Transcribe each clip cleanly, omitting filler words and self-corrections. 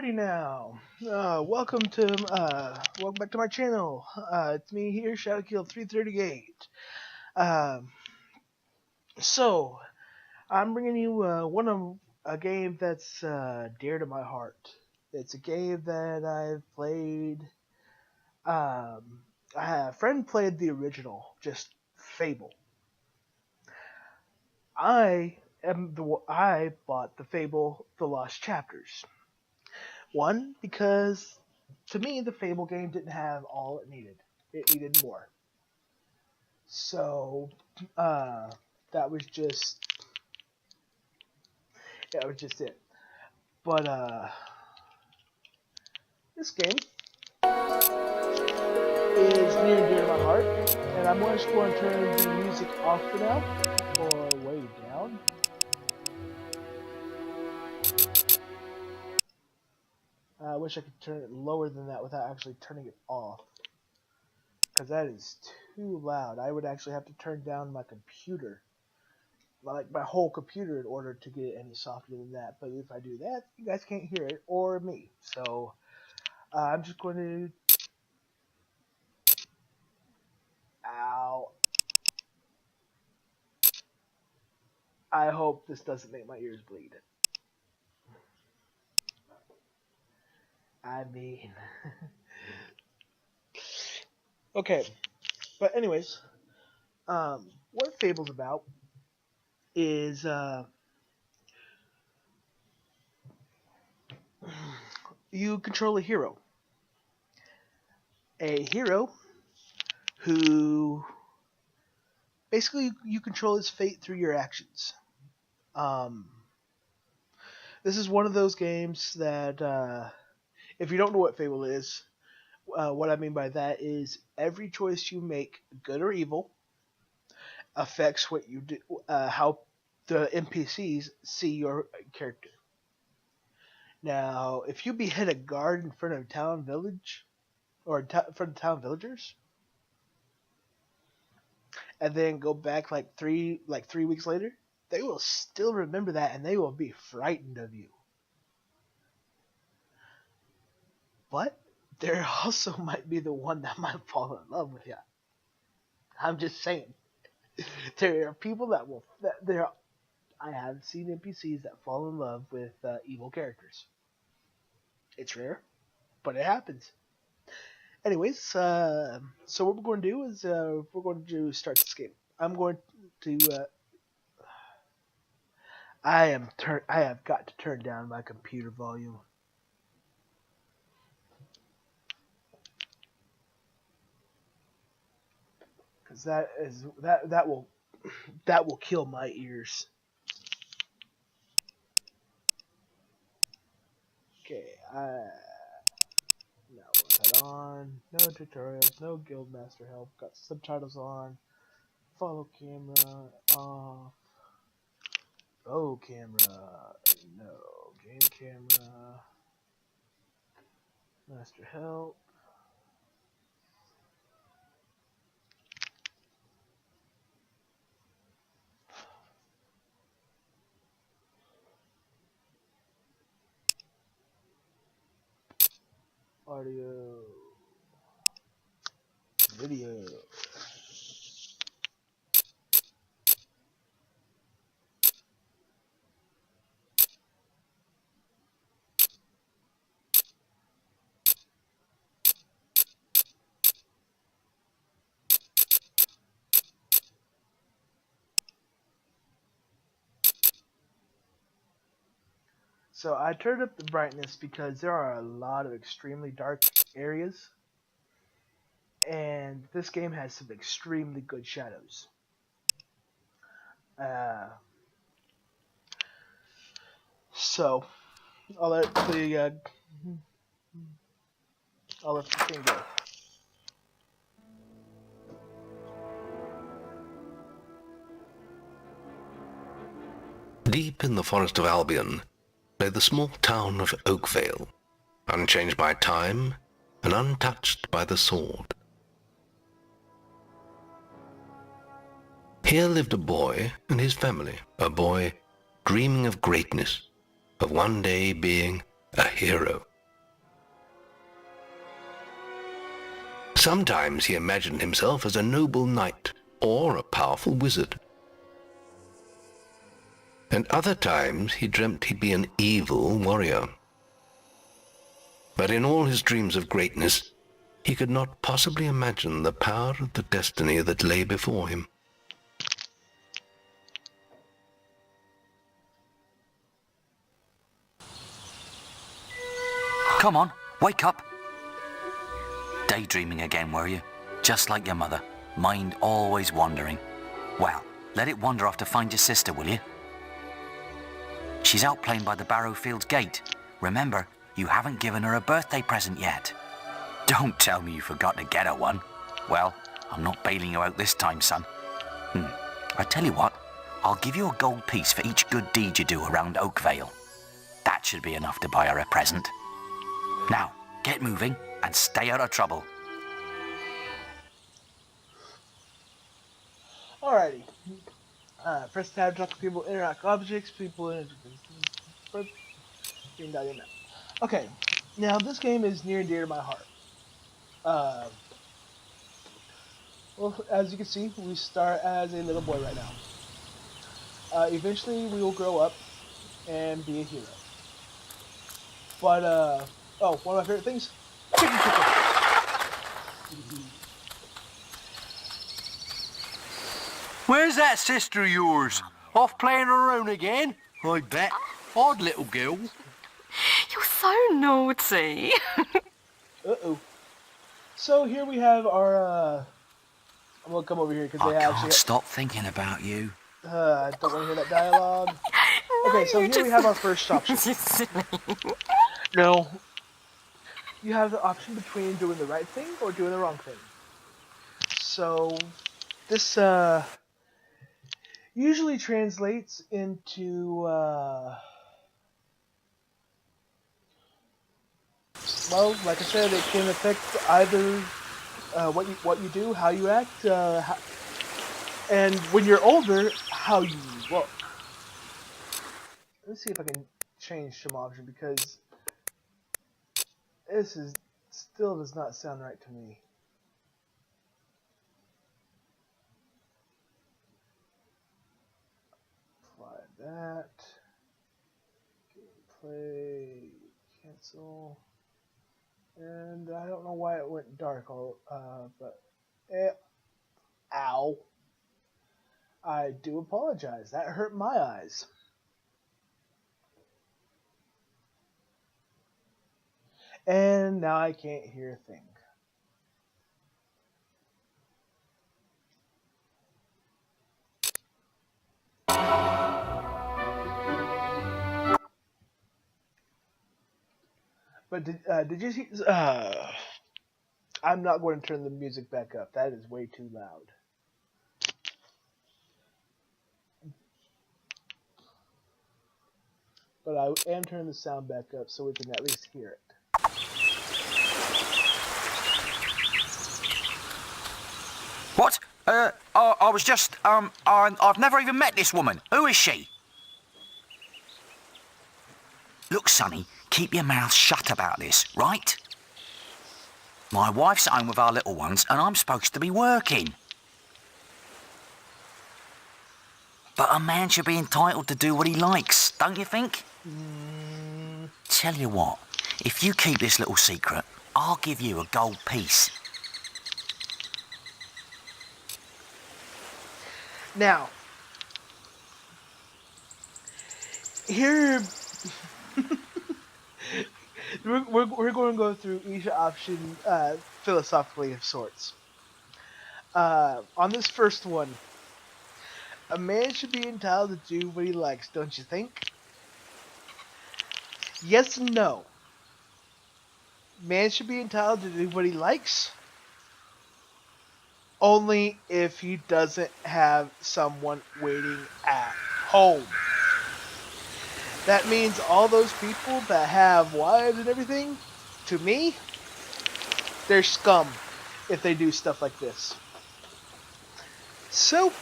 Alrighty now. Welcome back to my channel. It's me here, Shadowkill338. Um, so I'm bringing you a game that's dear to my heart. It's a game that I've played. A friend played the original, just Fable. I bought the Fable: The Lost Chapters. One, because to me the Fable game didn't have all it needed. It needed more. So that was just it. But this game is near and dear to my heart, and I'm just going to turn the music off for now, or way down. I wish I could turn it lower than that without actually turning it off, because that is too loud. I would actually have to turn down my computer, like my whole computer, in order to get it any softer than that. But if I do that, you guys can't hear it, or me. So I'm just going to... Ow. I hope this doesn't make my ears bleed. I mean... Okay. But anyways, what Fable's about is you control a hero. A hero who basically you control his fate through your actions. This is one of those games that if you don't know what Fable is, what I mean by that is every choice you make, good or evil, affects what you do, how the NPCs see your character. Now, if you behead a guard in front of a town village, or in front of town villagers, and then go back like three weeks later, they will still remember that and they will be frightened of you. But there also might be the one that might fall in love with you. I'm just saying. There are people I have seen NPCs that fall in love with evil characters. It's rare, but it happens. Anyways, so what we're going to do is we're going to start this game. I'm going to I have got to turn down my computer volume. Cuz that will kill my ears. Okay, now what's that on? No tutorials, no guildmaster help. Got subtitles on. Follow camera off. Oh, camera. No. Game camera. Master help. Audio. Video. So I turned up the brightness because there are a lot of extremely dark areas, and this game has some extremely good shadows. So I'll let the thing go. Deep in the forest of Albion lay the small town of Oakvale, unchanged by time and untouched by the sword. Here lived a boy and his family, a boy dreaming of greatness, of one day being a hero. Sometimes he imagined himself as a noble knight or a powerful wizard. And other times he dreamt he'd be an evil warrior. But in all his dreams of greatness, he could not possibly imagine the power of the destiny that lay before him. Come on, wake up. Daydreaming again, were you? Just like your mother. Mind always wandering. Well, let it wander off to find your sister, will you? She's out playing by the Barrowfields gate. Remember, you haven't given her a birthday present yet. Don't tell me you forgot to get her one. Well, I'm not bailing you out this time, son. I tell you what, I'll give you a gold piece for each good deed you do around Oakvale. That should be enough to buy her a present. Now, get moving and stay out of trouble. Alrighty. Press tab, talk to people, interact with objects, people, Okay, now this game is near and dear to my heart. Well, as you can see, we start as a little boy right now. Eventually, we will grow up and be a hero. But, oh, one of my favorite things, chicken pickle. Where's that sister of yours? Off playing her own again? I bet. Odd little girl. You're so naughty. Uh-oh. So here we have our, I'm gonna come over here because they I actually... can't stop thinking about you. I don't want to hear that dialogue. Okay, so here we have our first option. You're silly. No. You have the option between doing the right thing or doing the wrong thing. So, this, usually translates into, well, like I said, it can affect either, what you do, how you act, and when you're older, how you look. Let's see if I can change some option because this is still does not sound right to me. Apply that. Gameplay. Cancel. And I don't know why it went dark. But ow. I do apologize. That hurt my eyes. And now I can't hear a thing. But did you see? I'm not going to turn the music back up. That is way too loud. But I am turning the sound back up so we can at least hear it. What? I was just, I've never even met this woman. Who is she? Look, Sonny, keep your mouth shut about this, right? My wife's at home with our little ones, and I'm supposed to be working. But a man should be entitled to do what he likes, don't you think? Tell you what, if you keep this little secret, I'll give you a gold piece. Now, here, we're going to go through each option philosophically of sorts. On this first one, a man should be entitled to do what he likes, don't you think? Yes and no. Man should be entitled to do what he likes, only if he doesn't have someone waiting at home. That means all those people that have wives and everything, to me, they're scum if they do stuff like this. So,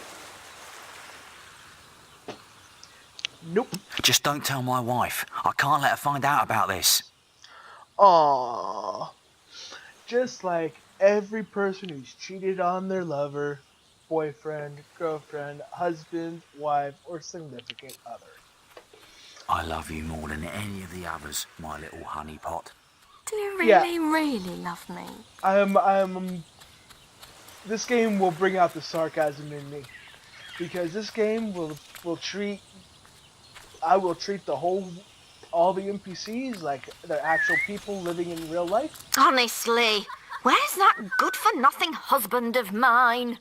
nope. Just don't tell my wife. I can't let her find out about this. Aww. Just like every person who's cheated on their lover, boyfriend, girlfriend, husband, wife, or significant other. I love you more than any of the others, my little honeypot. Do you Yeah. really, really love me? This game will bring out the sarcasm in me, because this game will treat. I will treat all the NPCs like they're actual people living in real life. Honestly, where's that good-for-nothing husband of mine?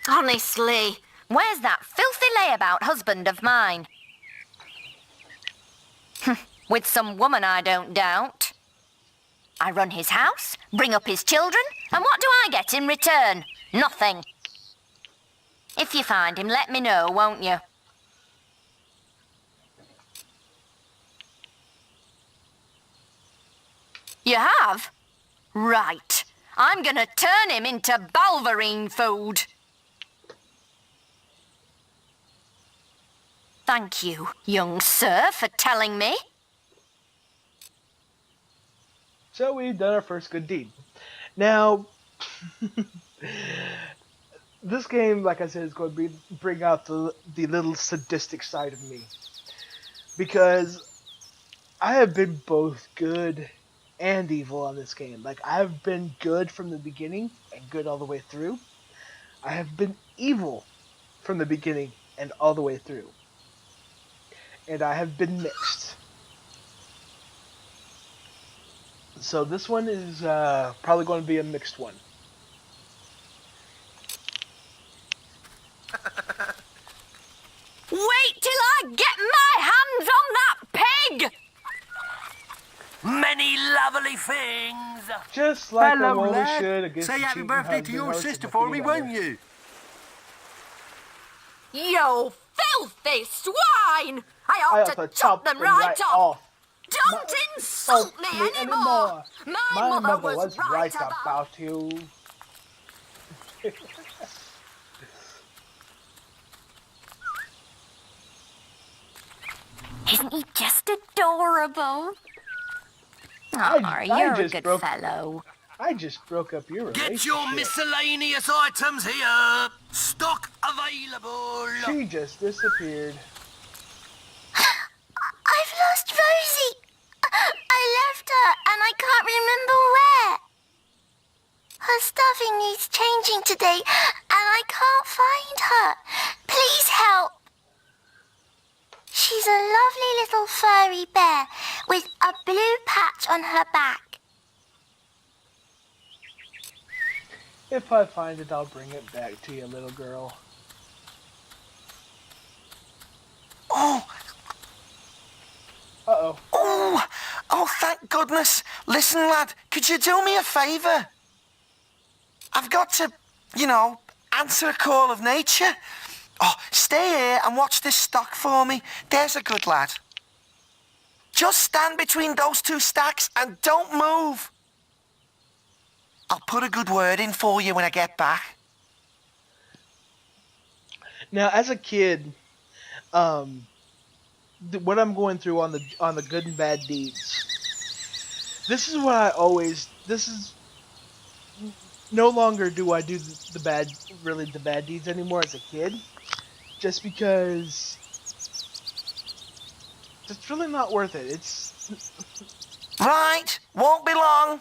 Honestly, where's that filthy layabout husband of mine? With some woman, I don't doubt. I run his house, bring up his children, and what do I get in return? Nothing. If you find him, let me know, won't you? You have? Right. I'm gonna turn him into Balverine food. Thank you, young sir, for telling me. So we've done our first good deed. Now, this game, like I said, is going to bring out the little sadistic side of me. Because I have been both good and evil on this game. Like, I have been good from the beginning and good all the way through. I have been evil from the beginning and all the way through. And I have been mixed. So this one is probably going to be a mixed one. Wait till I get my hands on that pig! Many lovely things. Just like Hello, a woman lad. should against Say a happy cheating birthday to husband, your or sister for me, significant won't other. you? You filthy swine! I ought to chop them right off! Don't insult me anymore! My mother was right about... you. Isn't he just adorable? I You're a just good broke- fellow. I just broke up your relationship. Get your miscellaneous items here. Stock available. She just disappeared. I've lost Rosie. I left her and I can't remember where. Her stuffing needs changing today and I can't find her. Please help. She's a lovely little furry bear with a blue patch on her back. If I find it, I'll bring it back to you, little girl. Oh, Uh-oh. oh, thank goodness. Listen, lad, could you do me a favour? I've got to, answer a call of nature. Oh, stay here and watch this stock for me. There's a good lad. Just stand between those two stacks and don't move. I'll put a good word in for you when I get back. Now, as a kid, what I'm going through on the good and bad deeds. This is what I always. This is no longer do I do the bad deeds anymore as a kid, just because it's really not worth it. It's Right, won't be long.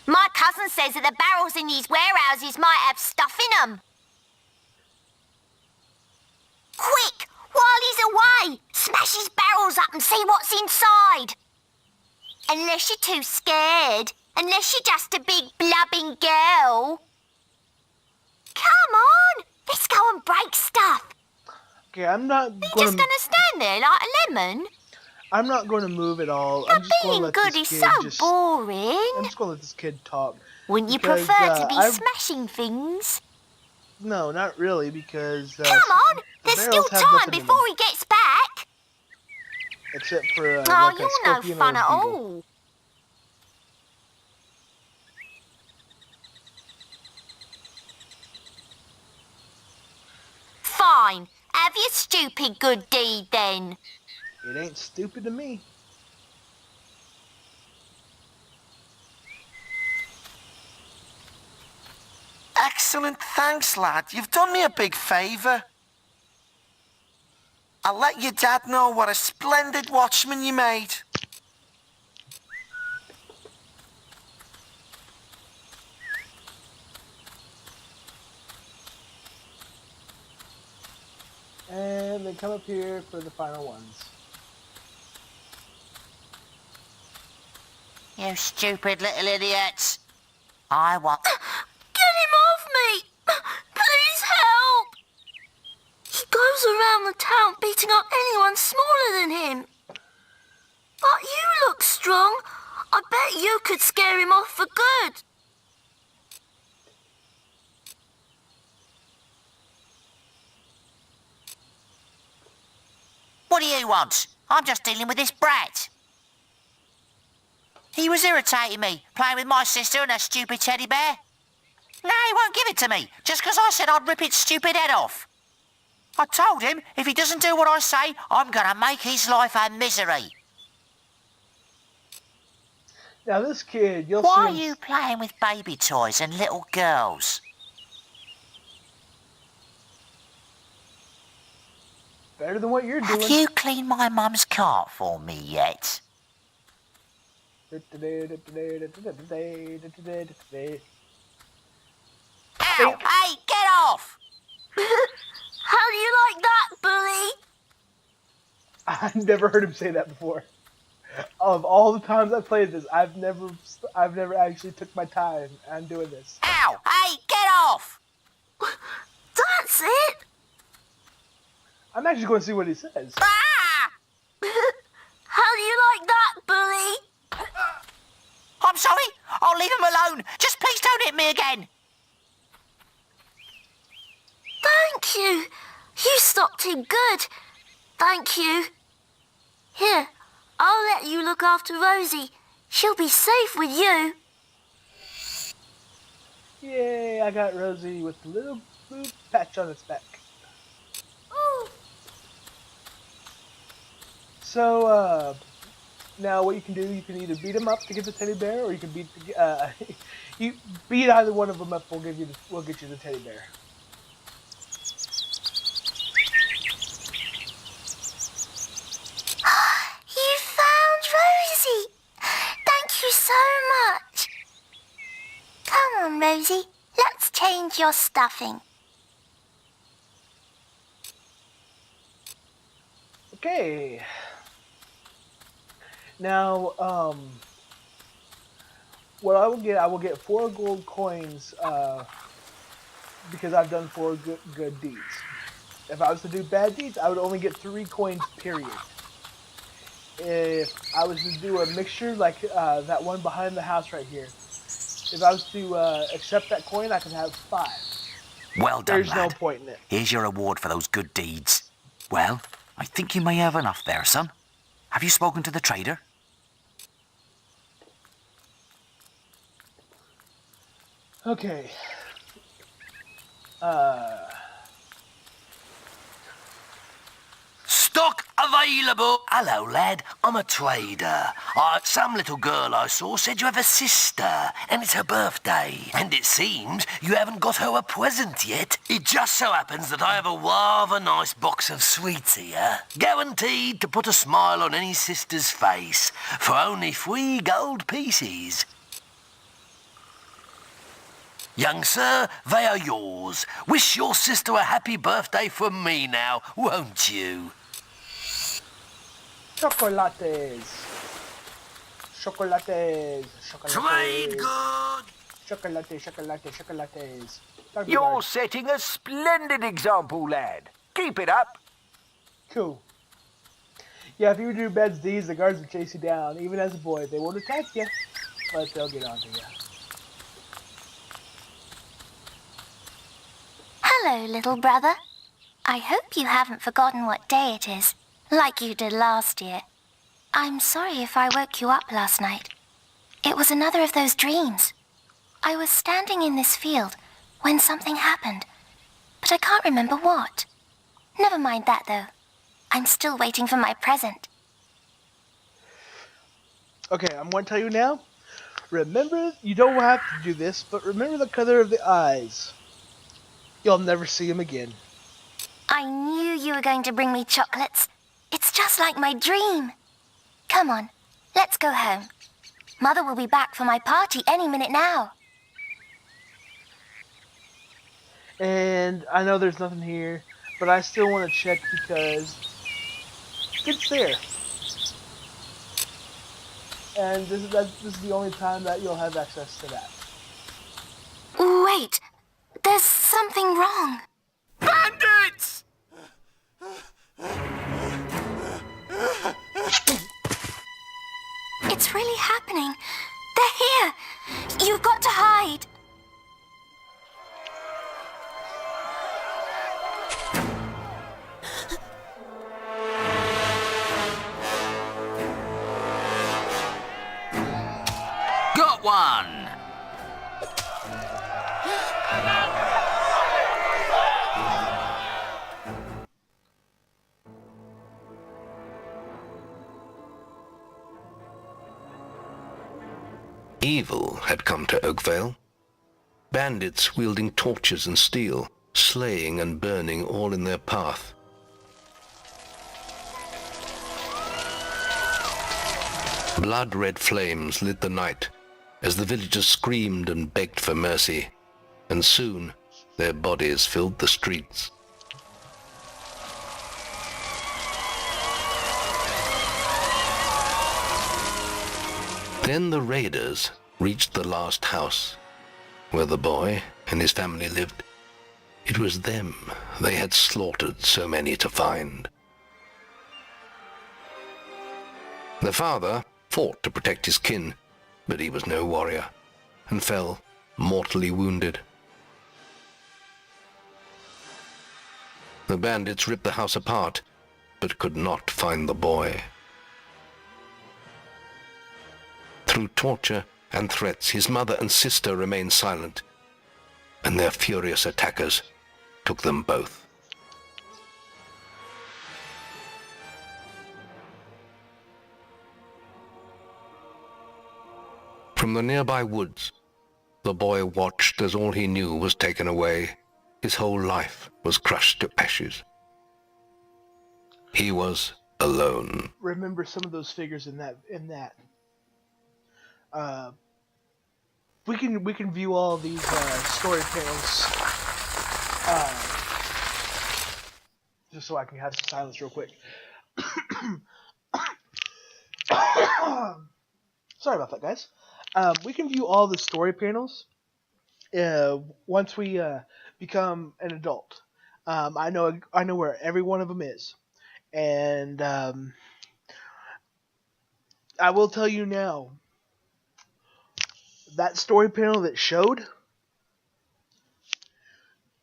My cousin says that the barrels in these warehouses might have stuff in them. Quick, while he's away, smash his barrels up and see what's inside. Unless you're too scared. Unless you're just a big blubbing girl. Come on, let's go and break stuff. okay. I'm not You're going just gonna stand there like a lemon. I'm not going to move at all. But I'm just going to being let good this is kid so just. boring. I'm just going to let this kid talk. Wouldn't you because, prefer to be I've- smashing things? No, not really, because. Come on, the there's barrels still have time nothing in before them, he gets back. except for Oh, like a you're no scorpion fun or a at beetle. all. Fine, have your stupid good deed then. It ain't stupid to me. Excellent, thanks, lad. You've done me a big favour. I'll let your dad know what a splendid watchman you made. And then come up here for the final ones. You stupid little idiots. I want... Get him off me! Please help! He goes around the town beating up anyone smaller than him. But you look strong. I bet you could scare him off for good. What do you want? I'm just dealing with this brat. He was irritating me, playing with my sister and her stupid teddy bear. No, he won't give it to me, just 'cause I said I'd rip its stupid head off. I told him if he doesn't do what I say, I'm going to make his life a misery. Now this kid, you'll Why are see him... you playing with baby toys and little girls? Better than what you're doing. Have you cleaned my mum's cart for me yet? Ow! Hey, get off! How do you like that, bully? I've never heard him say that before. Of all the times I've played this, I've never actually took my time on doing this. Ow! Hey, get off! That's it. I'm actually going to see what he says. Ah! How do you like that, bully? I'm sorry. I'll leave him alone. Just please don't hit me again. Thank you. You stopped him good. Thank you. Here, I'll let you look after Rosie. She'll be safe with you. Yay, I got Rosie with the little blue patch on its back. Ooh. So, now what you can do, you can either beat him up to get the teddy bear, or you can beat you beat either one of them up. We'll get you the teddy bear. You found Rosie. Thank you so much. Come on, Rosie. Let's change your stuffing. Okay. Now, what I will get 4 gold coins, because I've done 4 good deeds. If I was to do bad deeds, I would only get 3 coins, period. If I was to do a mixture, like that one behind the house right here, if I was to accept that coin, I could have 5. Well done, There's no lad. point in it. Here's your reward for those good deeds. Well, I think you may have enough there, son. Have you spoken to the trader? Okay. Stock available. Hello, lad. I'm a trader. Some little girl I saw said you have a sister, and it's her birthday. And it seems you haven't got her a present yet. It just so happens that I have a rather nice box of sweets here, guaranteed to put a smile on any sister's face, for only 3 gold pieces. Young sir, they are yours. Wish your sister a happy birthday from me now, won't you? Chocolates. Chocolates. Trade good. Chocolates. You're setting a splendid example, lad. Keep it up. Cool. Yeah, if you do bad deeds, the guards will chase you down. Even as a boy, they won't attack you, but they'll get onto you. Hello, little brother. I hope you haven't forgotten what day it is, like you did last year. I'm sorry if I woke you up last night. It was another of those dreams. I was standing in this field when something happened, but I can't remember what. Never mind that, though. I'm still waiting for my present. Okay, I'm going to tell you now. Remember, you don't have to do this, but remember the color of the eyes. You'll never see him again. I knew you were going to bring me chocolates. It's just like my dream. Come on, let's go home. Mother will be back for my party any minute now. And I know there's nothing here, but I still want to check because it's there. And this is the only time that you'll have access to that. Wait, there's something wrong. Bandits! It's really happening. They're here. You've got to hide. Got one! Evil had come to Oakvale. Bandits wielding torches and steel, slaying and burning all in their path. Blood-red flames lit the night as the villagers screamed and begged for mercy, and soon their bodies filled the streets. Then the raiders reached the last house, where the boy and his family lived. It was them they had slaughtered so many to find. The father fought to protect his kin, but he was no warrior, and fell mortally wounded. The bandits ripped the house apart, but could not find the boy. Through torture and threats, his mother and sister remained silent, and their furious attackers took them both. From the nearby woods, the boy watched as all he knew was taken away. His whole life was crushed to ashes. He was alone. Remember some of those figures in that. We can view all these story panels. Just so I can have some silence real quick. Sorry about that, guys. We can view all the story panels once we become an adult. I know where every one of them is, and I will tell you now. That story panel that showed,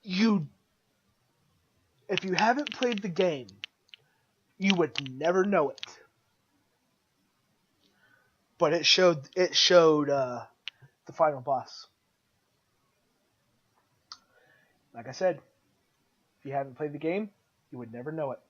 if you haven't played the game, you would never know it. But it showed the final boss. Like I said, if you haven't played the game, you would never know it.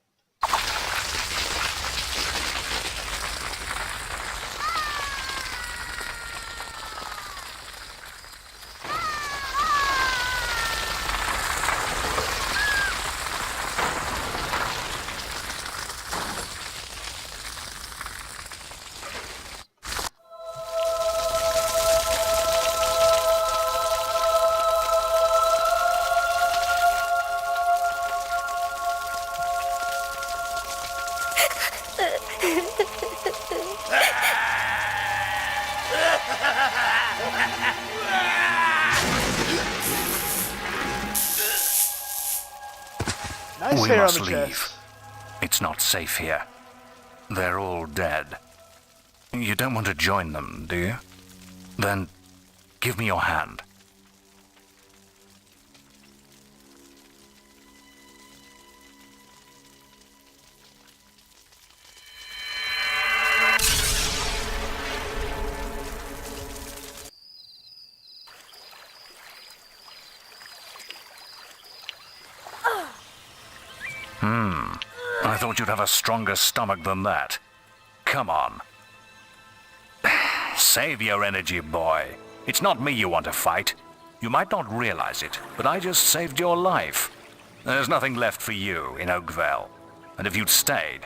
Nice We hair must on the leave. chest. It's not safe here. They're all dead. You don't want to join them, do you? Then give me your hand. I thought you'd have a stronger stomach than that. Come on. Save your energy, boy. It's not me you want to fight. You might not realize it, but I just saved your life. There's nothing left for you in Oakville. And if you'd stayed,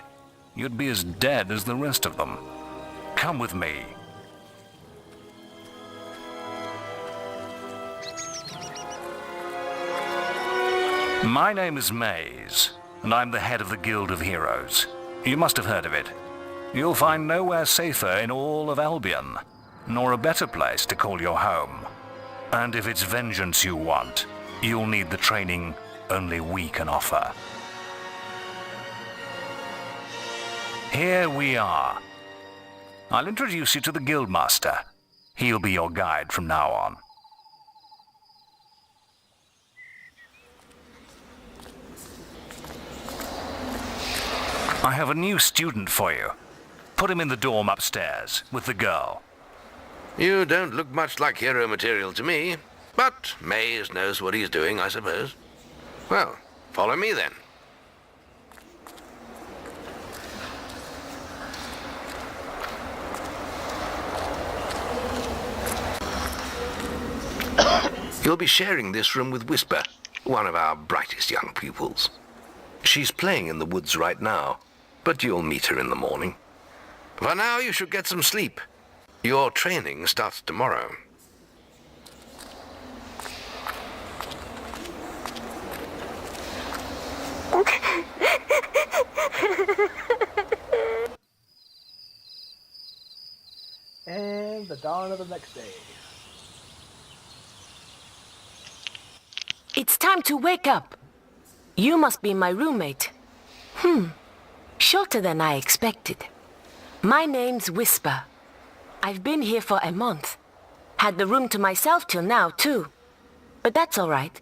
you'd be as dead as the rest of them. Come with me. My name is Maze, and I'm the head of the Guild of Heroes. You must have heard of it. You'll find nowhere safer in all of Albion, nor a better place to call your home. And if it's vengeance you want, you'll need the training only we can offer. Here we are. I'll introduce you to the Guildmaster. He'll be your guide from now on. I have a new student for you. Put him in the dorm upstairs with the girl. You don't look much like hero material to me, but Maze knows what he's doing, I suppose. Well, follow me then. You'll be sharing this room with Whisper, one of our brightest young pupils. She's playing in the woods right now, but you'll meet her in the morning. For now, you should get some sleep. Your training starts tomorrow. And the dawn of the next day. It's time to wake up. You must be my roommate. Shorter than I expected. My name's Whisper. I've been here for a month. Had the room to myself till now, too. But that's all right.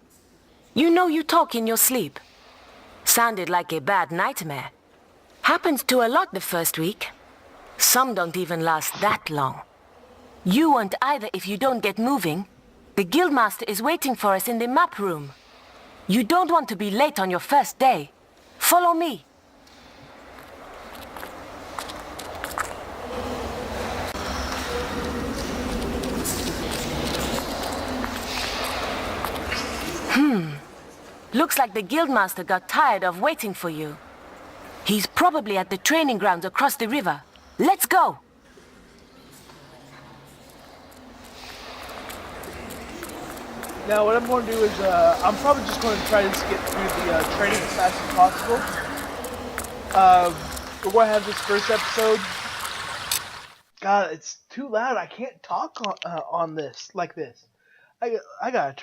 You know you talk in your sleep. Sounded like a bad nightmare. Happens to a lot the first week. Some don't even last that long. You won't either if you don't get moving. The Guildmaster is waiting for us in the map room. You don't want to be late on your first day. Follow me. Looks like the Guildmaster got tired of waiting for you. He's probably at the training grounds across the river. Let's go! Now what I'm going to do is, I'm probably just going to try to get through the training as fast as possible. We're going to have this first episode. God, it's too loud. I can't talk on this, like this. I gotta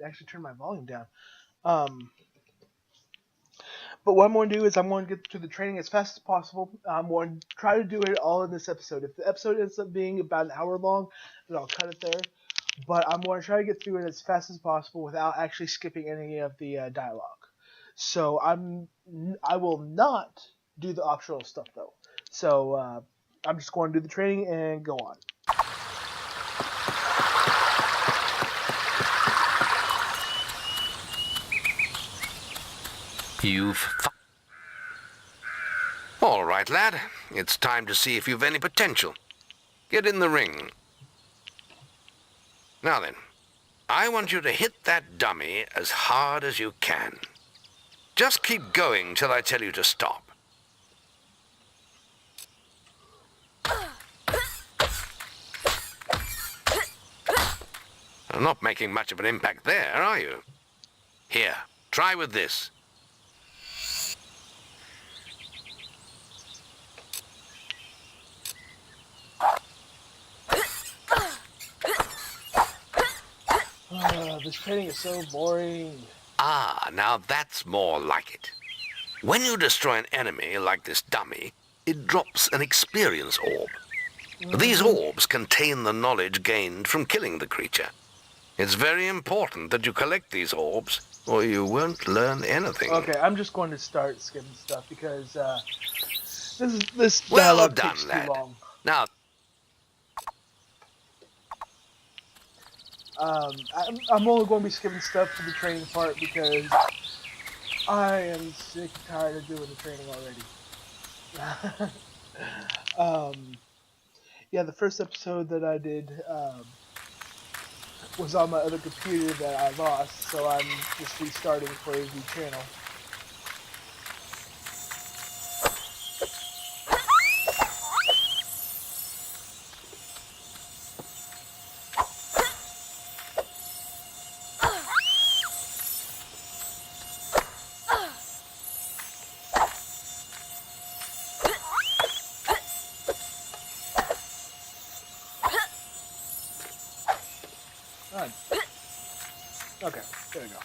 actually turn my volume down. But what I'm going to do is I'm going to get through the training as fast as possible. I'm going to try to do it all in this episode. If the episode ends up being about an hour long, then I'll cut it there. But I'm going to try to get through it as fast as possible without actually skipping any of the dialogue. So I will not do the optional stuff though. So I'm just going to do the training and go on. All right, lad. It's time to see if you've any potential. Get in the ring. Now then, I want you to hit that dummy as hard as you can. Just keep going till I tell you to stop. You're not making much of an impact there, are you? Here, try with this. This training is so boring. Ah, now that's more like it. When you destroy an enemy like this dummy, it drops an experience orb. These orbs contain the knowledge gained from killing the creature. It's very important that you collect these orbs, or you won't learn anything. Okay, I'm just going to start skipping stuff because this Well dialogue done, takes too lad. long. Now, I'm only going to be skipping stuff for the training part because I am sick and tired of doing the training already. Yeah, the first episode that I did, was on my other computer that I lost, so I'm just restarting for the channel. Okay, there we go.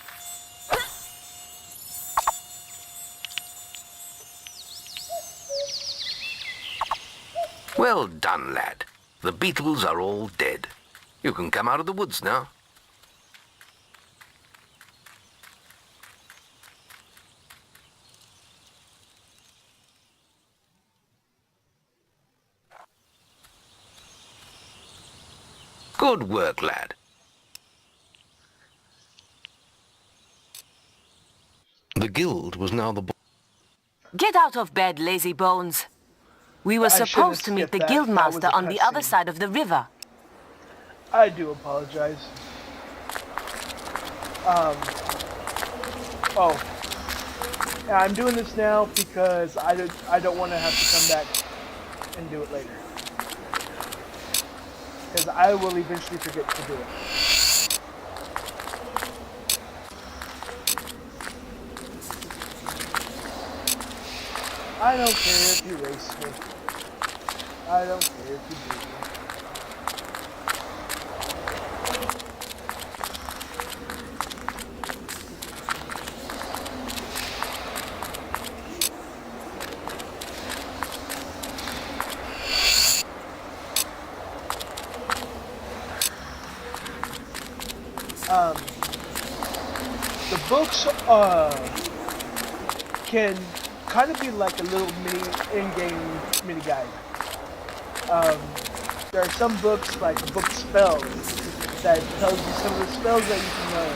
Well done, lad. The beetles are all dead. You can come out of the woods now. Good work, lad. The guild was now the... Get out of bed, lazy bones. We were I shouldn't supposed have to meet skipped the that. guild That was master a on the other cutscene. side of the river. I do apologize. Oh. Yeah, I'm doing this now because I don't want to have to come back and do it later. Because I will eventually forget to do it. I don't care if you race me. I don't care if you beat me. The books can kind of be like a little mini in-game mini guide. There are some books, like book spells, that tells you some of the spells that you can learn,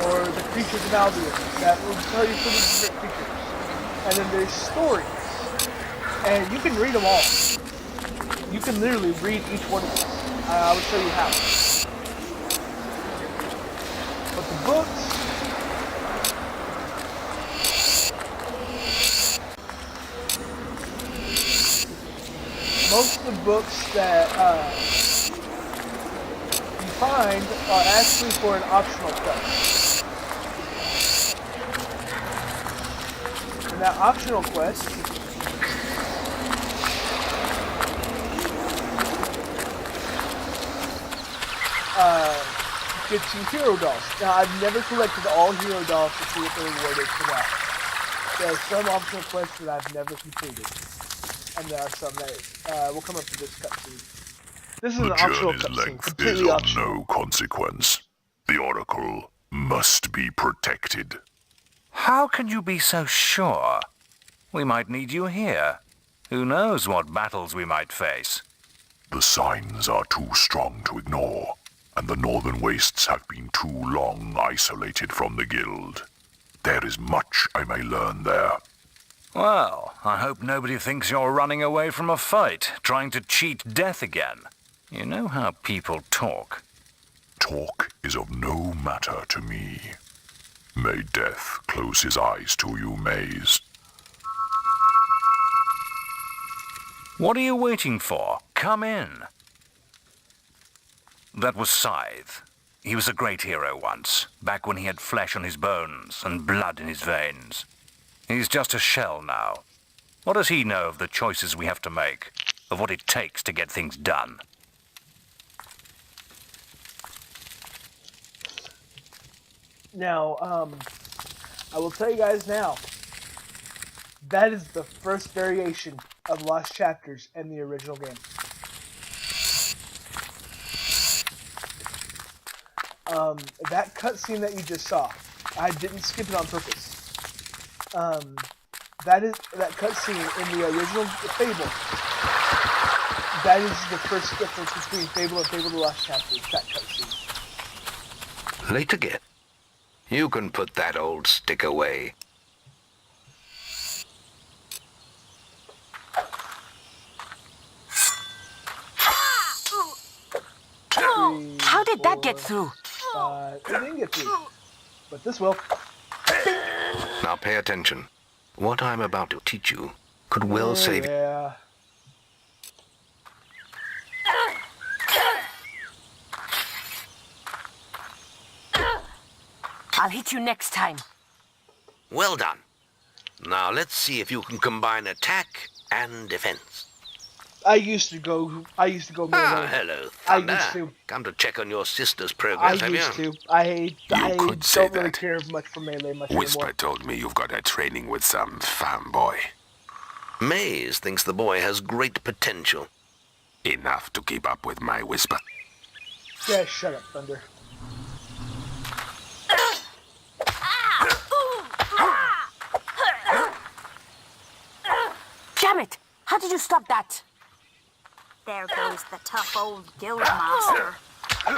or the creatures of Albion that will tell you some of the different creatures. And then there's stories, and you can read them all. You can literally read each one of them. I will show you how. But the books, most of the books that you find are actually for an optional quest. And that optional quest gets you hero dolls. Now, I've never collected all hero dolls to see what the reward is for that. There are some optional quests that I've never completed. And there are some that will come up to this cutscene. This is an optional cutscene, completely optional. No consequence. The Oracle must be protected. How can you be so sure? We might need you here. Who knows what battles we might face? The signs are too strong to ignore, and the Northern Wastes have been too long isolated from the Guild. There is much I may learn there. Well, I hope nobody thinks you're running away from a fight, trying to cheat death again. You know how people talk. Talk is of no matter to me. May death close his eyes to you, Maze. What are you waiting for? Come in. That was Scythe. He was a great hero once, back when he had flesh on his bones and blood in his veins. He's just a shell now. What does he know of the choices we have to make, of what it takes to get things done? Now, I will tell you guys now, that is the first variation of Lost Chapters in the original game. That cutscene that you just saw, I didn't skip it on purpose. That cutscene in the original Fable. That is the first difference between Fable and Fable the Lost Chapters, that cutscene. Late again. You can put that old stick away. How How did that get through? It didn't get through. But this will. Now pay attention. What I'm about to teach you could well save... Yeah. I'll hit you next time. Well done. Now let's see if you can combine attack and defense. I used to go melee. Hello, I Thunder. used to. Come to check on your sister's I progress, have used you? to. I could say don't really that. care much for melee much Whisper anymore. told me you've got a training with some fanboy. Maze thinks the boy has great potential. Enough to keep up with my Whisper. Yeah, shut up, Thunder. Damn it! How did you stop that? There goes the tough old guild master. Come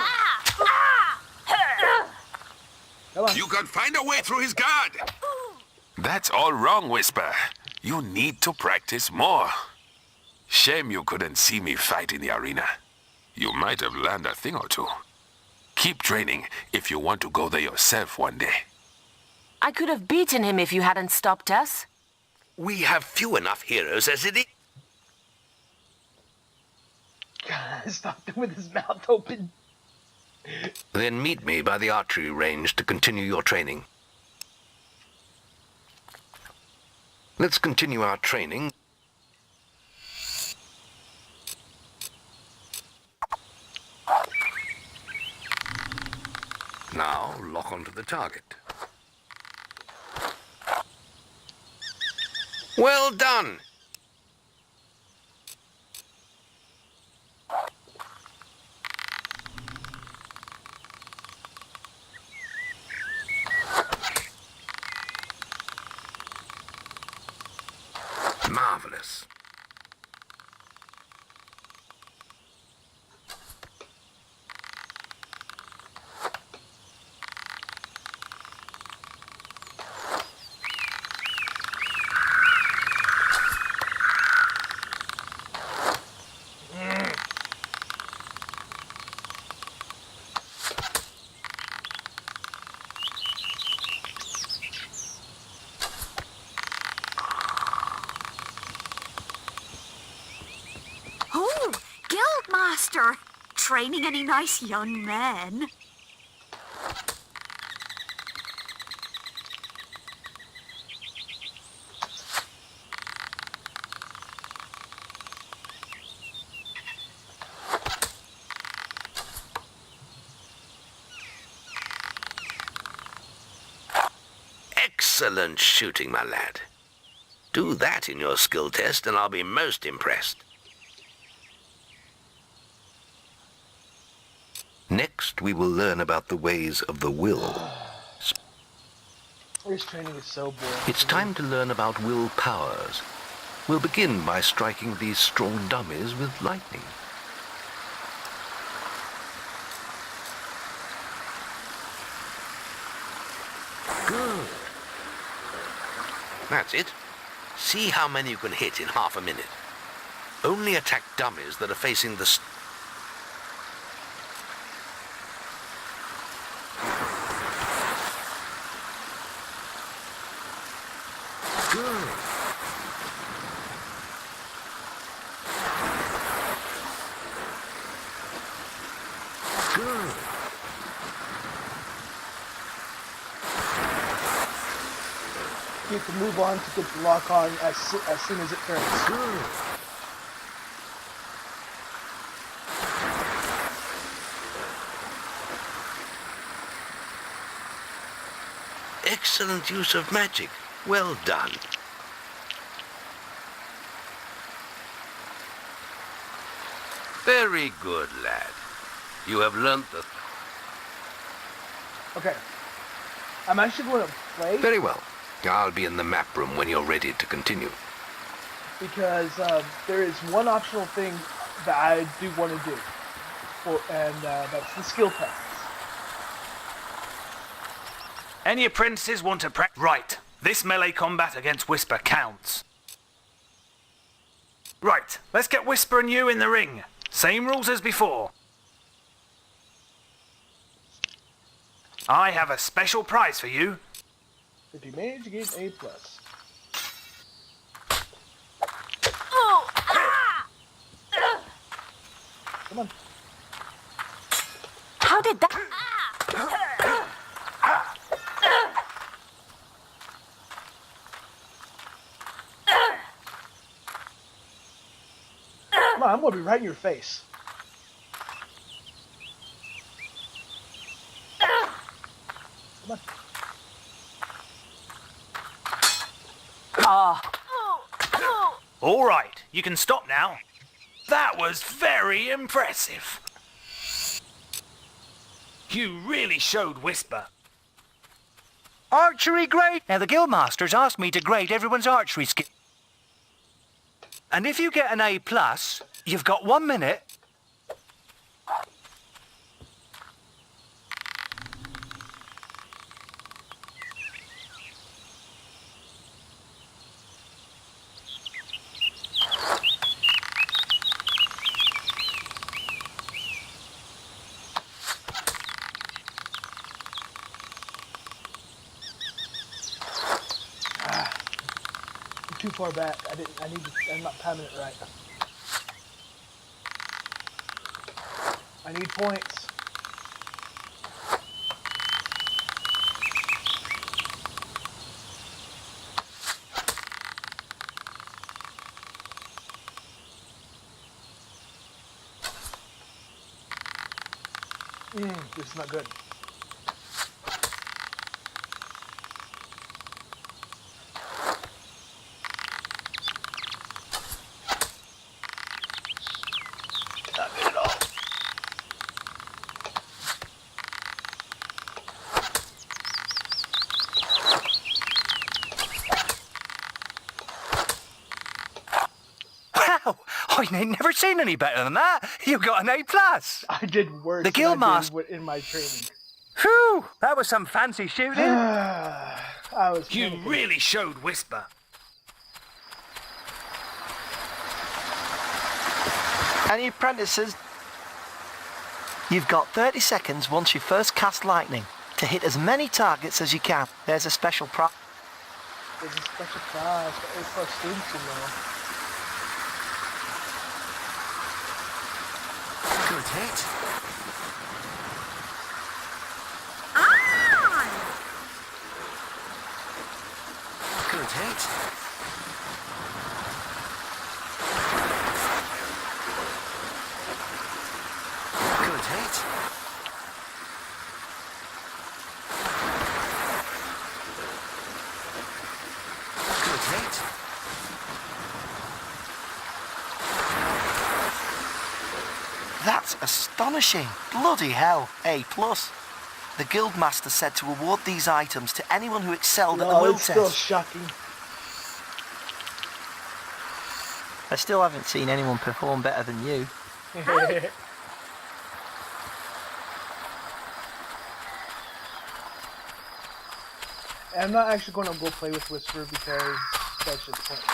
on. You can find a way through his guard. That's all wrong, Whisper. You need to practice more. Shame you couldn't see me fight in the arena. You might have learned a thing or two. Keep training if you want to go there yourself one day. I could have beaten him if you hadn't stopped us. We have few enough heroes as it is. Stopped him with his mouth open. Then meet me by the archery range to continue your training. Let's continue our training. Now, lock onto the target. Well done! Marvelous. Oh, guild master. Training any nice young men? Excellent shooting, my lad. Do that in your skill test and I'll be most impressed. Next, we will learn about the ways of the will. This training is so boring. It's time to learn about will powers. We'll begin by striking these strong dummies with lightning. Good. That's it. See how many you can hit in half a minute. Only attack dummies that are facing the... Good. Good. You can move on to get the lock on as soon as it turns. Good. Excellent use of magic. Well done. Very good, lad. You have learnt the... Okay. I'm actually going to play Very well. I'll be in the map room when you're ready to continue. because there is one optional thing that I do want to do, and that's the skill tests. Any apprentices want to practice? Right. This melee combat against Whisper counts. Right. Let's get Whisper and you in the ring. Same rules as before. I have a special prize for you. If you manage to get an A+. Come on. How did that... Come on, I'm gonna be right in your face. Come on. All right, you can stop now. That was very impressive. You really showed Whisper. Archery grade? Now, the Guildmasters asked me to grade everyone's archery skill. And if you get an A+, you've got 1 minute. Too far back. I'm not timing it right. I need points. This is not good. Wow, I ain't never seen any better than that. You got an A+. I did worse The than I Guildmaster. did in my training. Whew, that was some fancy shooting. I was You panicking. really showed Whisper. Any apprentices? You've got 30 seconds once you first cast lightning to hit as many targets as you can. There's a special prize. There's a special prize for A+ students, you know. Good hit. Good hit. Good hit. Good hit. That's astonishing. Bloody hell. A+. The Guildmaster said to award these items to anyone who excelled at the will It's still test. shocking. I still haven't seen anyone perform better than you. I'm not actually going to go play with Whisper because that's just pointless.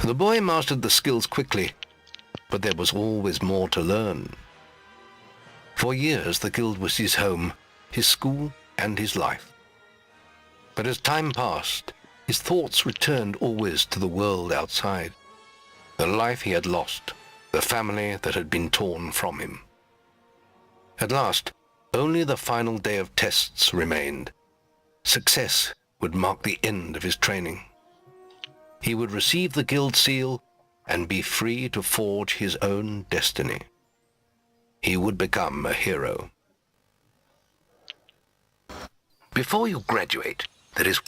The boy mastered the skills quickly, but there was always more to learn. For years, the guild was his home, his school, and his life. But as time passed, his thoughts returned always to the world outside, the life he had lost, the family that had been torn from him. At last, only the final day of tests remained. Success would mark the end of his training. He would receive the guild seal and be free to forge his own destiny. He would become a hero. Before you graduate, there is...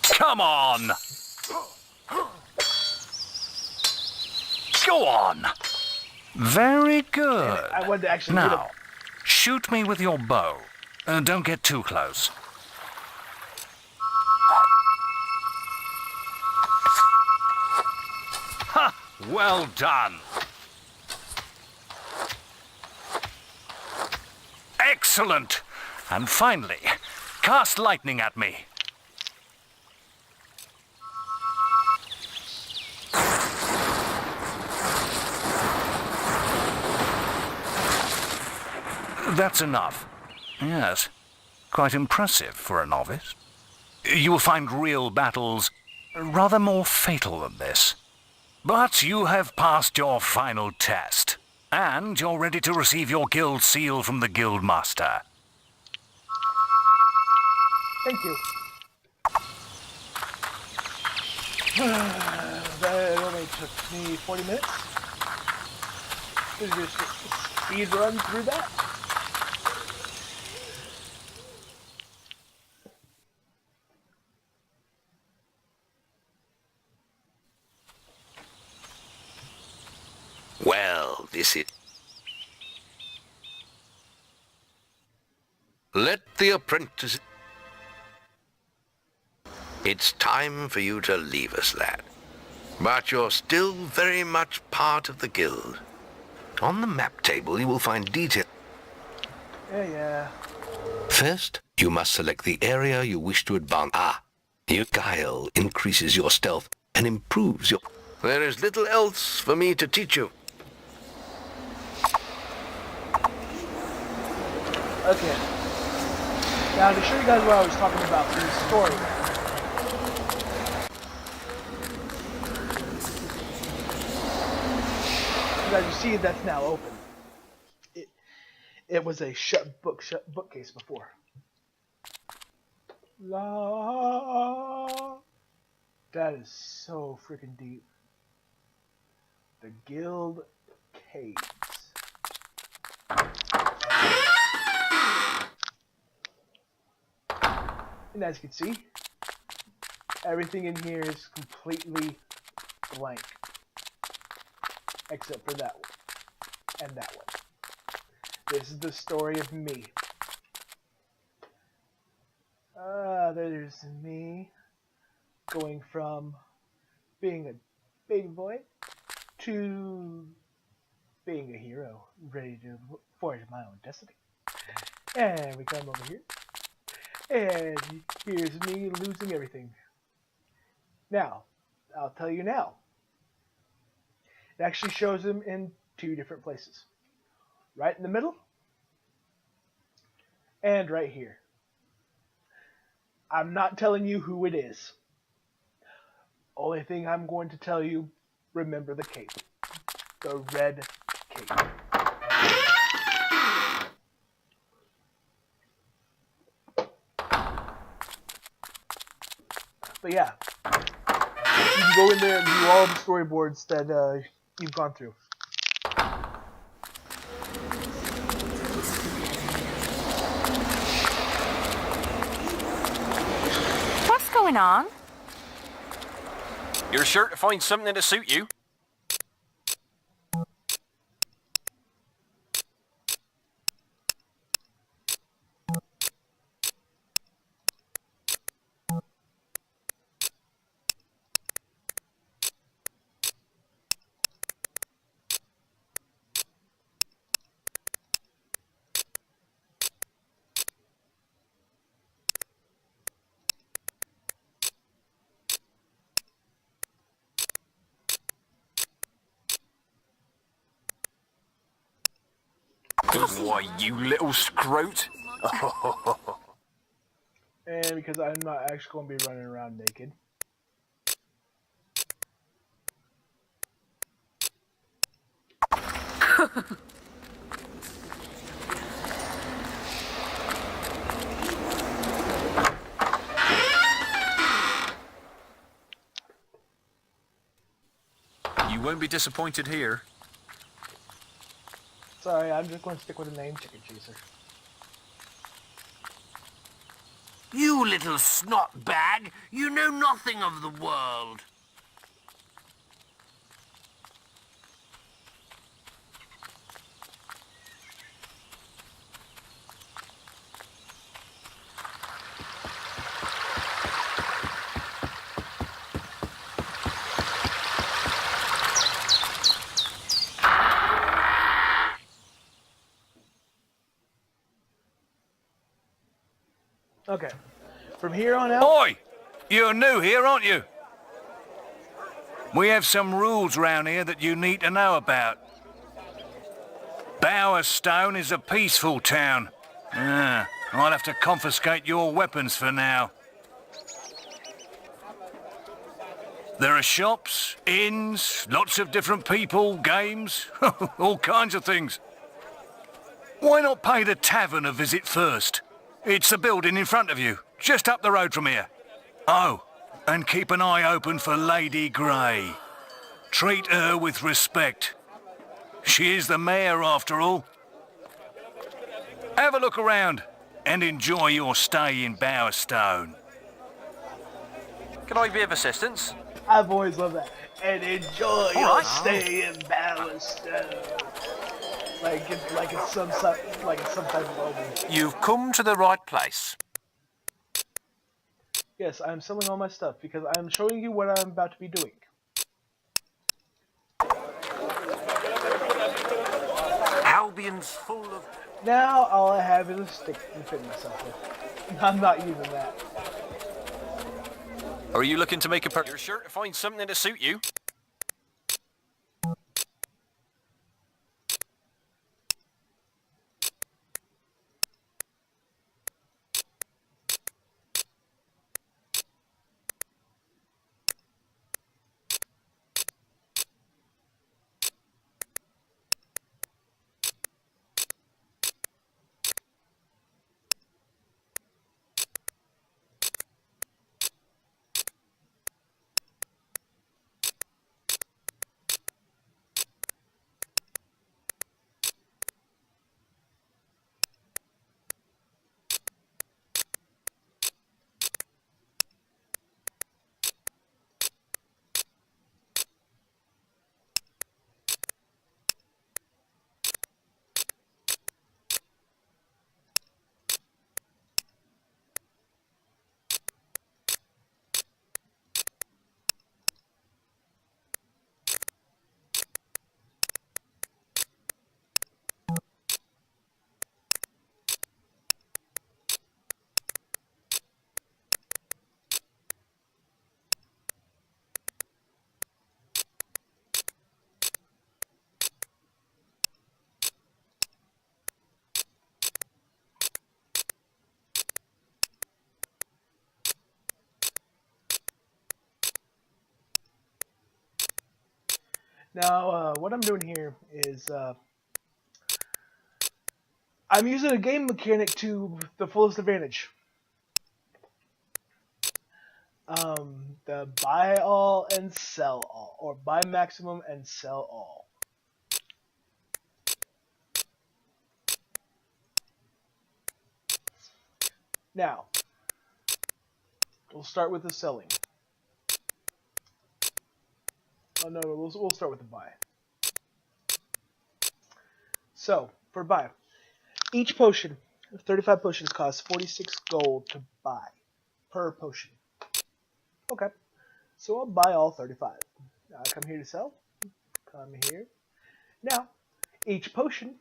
Come on! Go on. Very good. I wanted to actually Now, shoot me with your bow. Don't get too close. Ha! Well done. Excellent. And finally, cast lightning at me. That's enough. Yes, quite impressive for a novice. You will find real battles rather more fatal than this. But you have passed your final test, and you're ready to receive your guild seal from the guild master. Thank you. That only took me 40 minutes. Did you just speed run through that? Well, this is... Let the apprentice... It's time for you to leave us, lad. But you're still very much part of the guild. On the map table, you will find detail. Yeah. First, you must select the area you wish to advance. Your guile increases your stealth and improves your... There is little else for me to teach you. Okay. Now, to show you guys what I was talking about for the story. As you see, that's now open. It was a shut bookcase before. That is so freaking deep. The guild caves. And as you can see, everything in here is completely blank. Except for that one. And that one. This is the story of me. There's me going from being a baby boy to being a hero, ready to forge my own destiny. And we come over here. And here's me losing everything. Now, I'll tell you now. It actually shows him in two different places. Right in the middle. And right here. I'm not telling you who it is. Only thing I'm going to tell you, remember the cape. The red cape. But yeah, you can go in there and do all the storyboards that you've gone through. What's going on? You're sure to find something to suit you. Why, you little scrote. And because I'm not actually going to be running around naked. You won't be disappointed here. Sorry, I'm just going to stick with the name Chicken Chaser. You little snot bag, you know nothing of the world. Okay. From here on out. Oi! You're new here, aren't you? We have some rules round here that you need to know about. Bowerstone is a peaceful town. I'll have to confiscate your weapons for now. There are shops, inns, lots of different people, games, all kinds of things. Why not pay the tavern a visit first? It's the building in front of you, just up the road from here. Oh, and keep an eye open for Lady Grey. Treat her with respect. She is the mayor, after all. Have a look around and enjoy your stay in Bowerstone. Can I be of assistance? I've always loved that. And enjoy your right. stay in Bowerstone. Like it's some type of omen. You've come to the right place. Yes, I'm selling all my stuff because I'm showing you what I'm about to be doing. Albion's full of... Now all I have is a stick to fit myself with. I'm not using that. Are you looking to make a purchase? You're sure to find something to suit you. Now, what I'm doing here is I'm using a game mechanic to the fullest advantage. The buy all and sell all, or buy maximum and sell all. Now, we'll start with the selling. Oh no, we'll start with the buy. So, for buy, each potion, 35 potions cost 46 gold to buy per potion. Okay, so I'll buy all 35. Now I come here to sell. Come here. Now, each potion,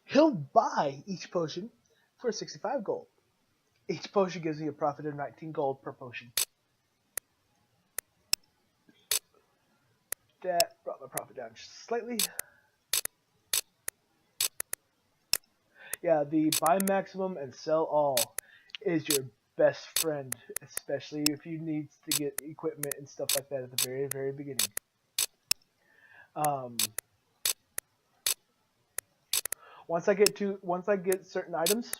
he'll buy each potion for 65 gold. Each potion gives me a profit of 19 gold per potion. That brought my profit down just slightly. Yeah, the buy maximum and sell all is your best friend, especially if you need to get equipment and stuff like that at the very, very beginning. Once I get certain items,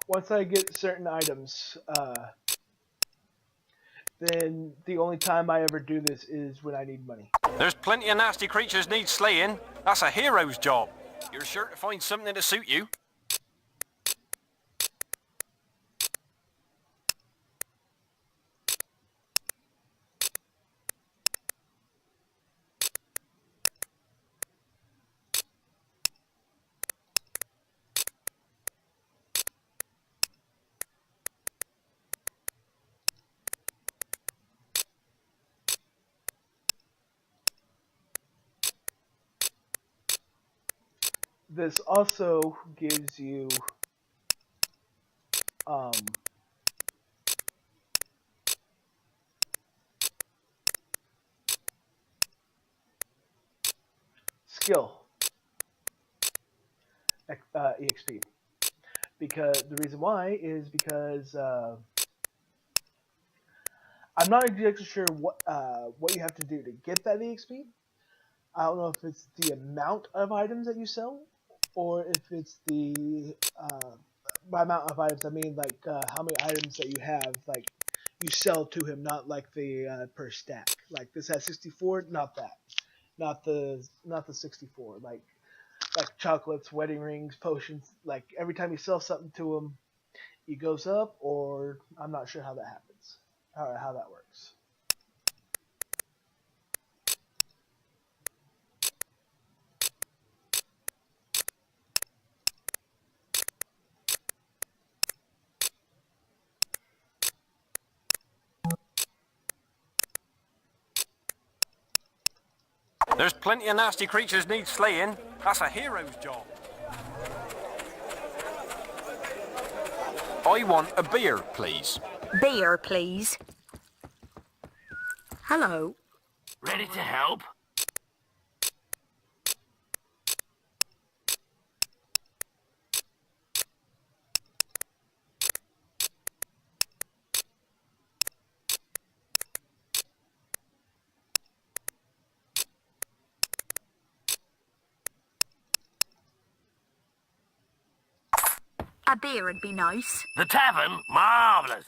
once I get certain items, then the only time I ever do this is when I need money. There's plenty of nasty creatures need slaying. That's a hero's job. You're sure to find something to suit you. this also gives you um, skill EXP. Because the reason why is because I'm not exactly sure what you have to do to get that EXP. I don't know if it's the amount of items that you sell, or if it's the by amount of items I mean like how many items that you have, like you sell to him, not like the per stack. Like this has 64, not that, not the 64. Like chocolates, wedding rings, potions. Like every time you sell something to him, it goes up, or I'm not sure how that happens, how that works. There's plenty of nasty creatures need slaying. That's a hero's job. I want a beer, please. Beer, please. Hello. Ready to help? A beer would be nice. The tavern? Marvellous.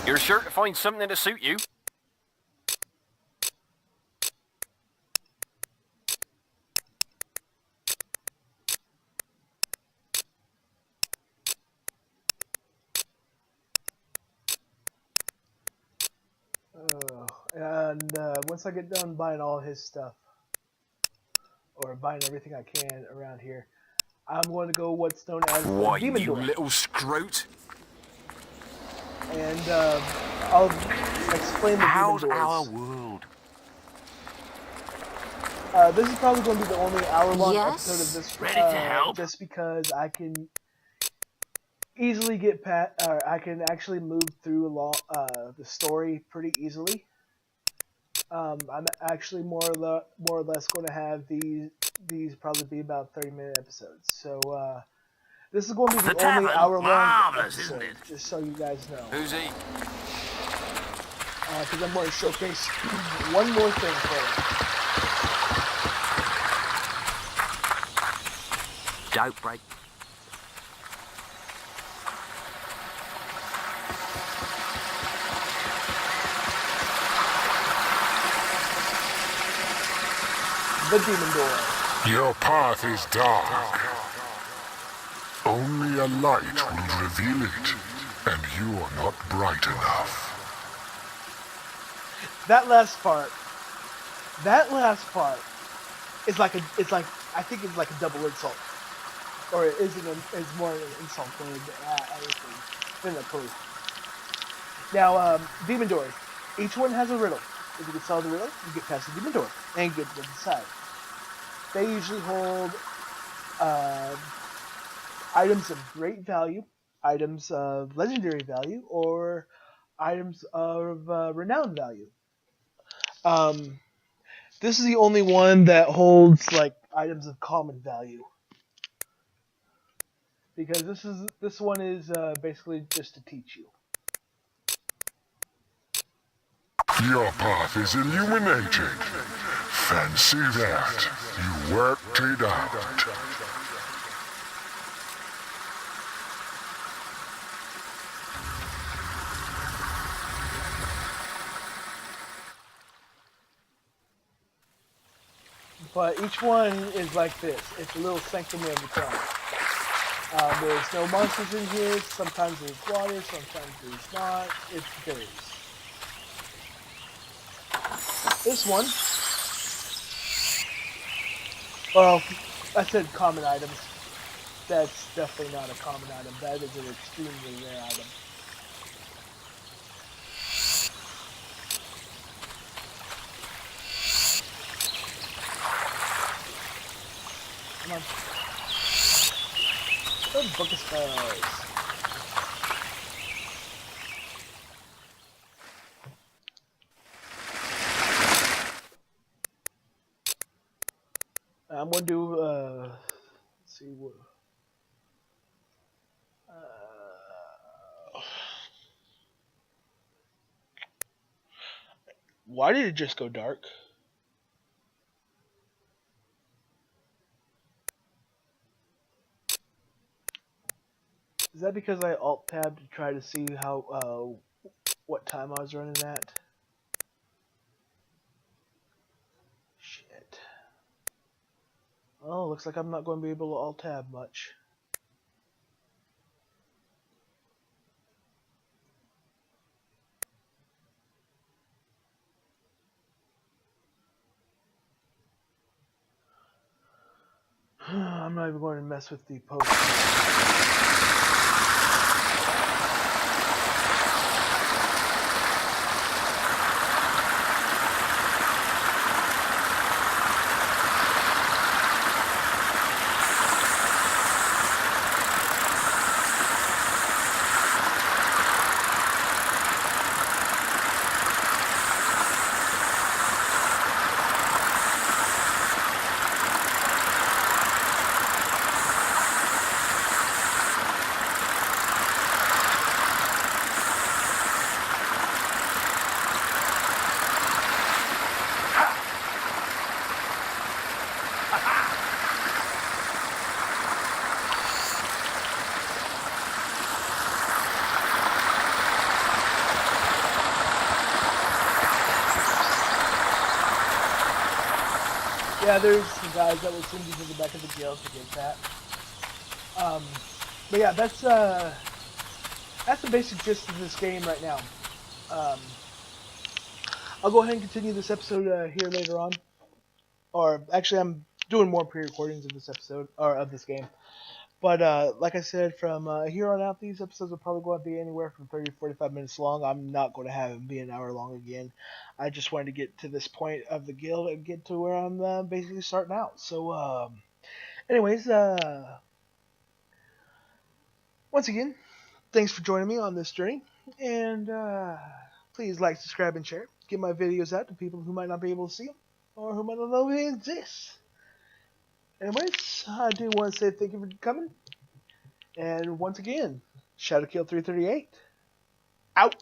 You're sure to find something to suit you? And once I get done buying all his stuff, or buying everything I can around here, I'm going to go what's known as Why, Demon you Door. little scrote? And I'll explain the How's Demon our Doors. world? This is probably going to be the only hour-long Yes? episode of this. Ready to help? Just because I can easily get I can actually move through the story pretty easily. I'm actually more or less going to have these probably be about 30-minute episodes. So this is going to be the only tavern? hour-long Marvellous, episode, isn't it? just so you guys know. Who's he? Because I'm going to showcase one more thing for you. Don't break. The Demon Door. Your path is dark. Only a light will reveal it, and you are not bright enough. That last part is like I think it's like a double insult, or it isn't. It's more an insult than anything than a clue. Now, Demon Doors. Each one has a riddle. If you can solve the riddle, you get past the Demon Door and get to the side. They usually hold items of great value, items of legendary value, or items of renowned value. This is the only one that holds like items of common value, because this one is basically just to teach you. Your path is illuminated. Fancy that. You worked it out. But each one is like this. It's a little sanctum of its own. There's no monsters in here. Sometimes there's water, sometimes there's not. It varies. This one Well, I said common items. That's definitely not a common item. That is an extremely rare item. Come on. Oh, book of spells. I'm gonna do let's see what why did it just go dark? Is that because I alt tabbed to try to see how what time I was running at? Shit. Oh, looks like I'm not going to be able to alt tab much. I'm not even going to mess with the post. Yeah, there's some guys that will send you to the back of the jail to get that. But yeah, that's the basic gist of this game right now. I'll go ahead and continue this episode here later on. Or actually, I'm doing more pre-recordings of this episode or of this game. But like I said, from here on out, these episodes will probably going to be anywhere from 30 to 45 minutes long. I'm not going to have them be an hour long again. I just wanted to get to this point of the guild and get to where I'm basically starting out. So, anyways, once again, thanks for joining me on this journey. And please like, subscribe, and share. Get my videos out to people who might not be able to see them or who might not know they exist. Anyways, I do want to say thank you for coming. And once again, Shadowkill 338, out.